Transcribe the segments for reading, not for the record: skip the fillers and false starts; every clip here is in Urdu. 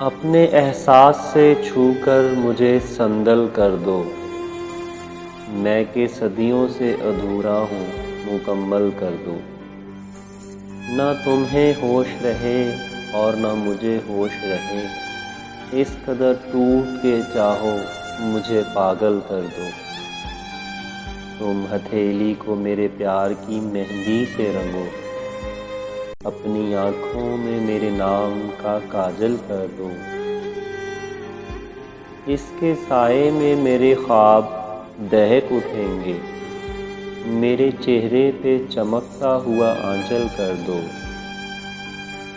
اپنے احساس سے چھو کر مجھے سندل کر دو، میں کہ صدیوں سے ادھورا ہوں مکمل کر دو۔ نہ تمہیں ہوش رہے اور نہ مجھے ہوش رہے، اس قدر ٹوٹ کے چاہو مجھے پاگل کر دو۔ تم ہتھیلی کو میرے پیار کی مہندی سے رنگو، اپنی آنکھوں میں میرے نام کا کاجل کر دو۔ اس کے سائے میں میرے خواب دہک اٹھیں گے، میرے چہرے پہ چمکتا ہوا آنچل کر دو۔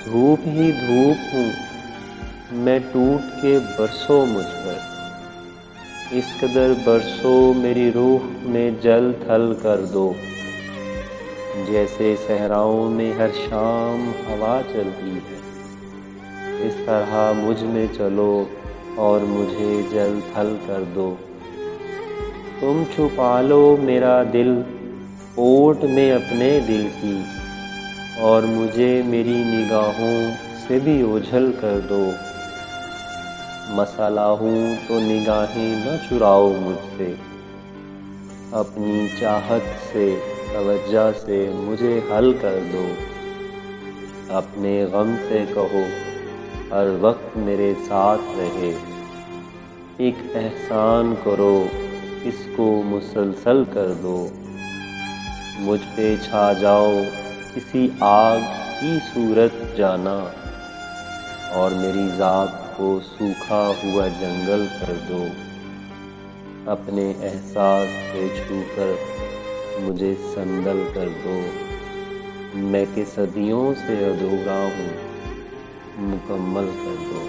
دھوپ ہی دھوپ ہوں میں، ٹوٹ کے برسو مجھ پر، اس قدر برسو میری روح میں جل تھل کر دو۔ جیسے صحراؤں میں ہر شام ہوا چلتی ہے، اس طرح مجھ میں چلو اور مجھے جل تھل کر دو۔ تم چھپا لو میرا دل اوٹ میں اپنے دل کی، اور مجھے میری نگاہوں سے بھی اوجھل کر دو۔ مسئلہ ہوں تو نگاہیں نہ چراؤ مجھ سے، اپنی چاہت سے توجہ سے مجھے حل کر دو۔ اپنے غم سے کہو ہر وقت میرے ساتھ رہے، ایک احسان کرو اس کو مسلسل کر دو۔ مجھ پہ چھا جاؤ کسی آگ کی صورت جانا، اور میری ذات کو سوکھا ہوا جنگل کر دو۔ اپنے احساس سے چھو کر مجھے سندل کر دو، میں کہ صدیوں سے ادھورا ہوں مکمل کر دو۔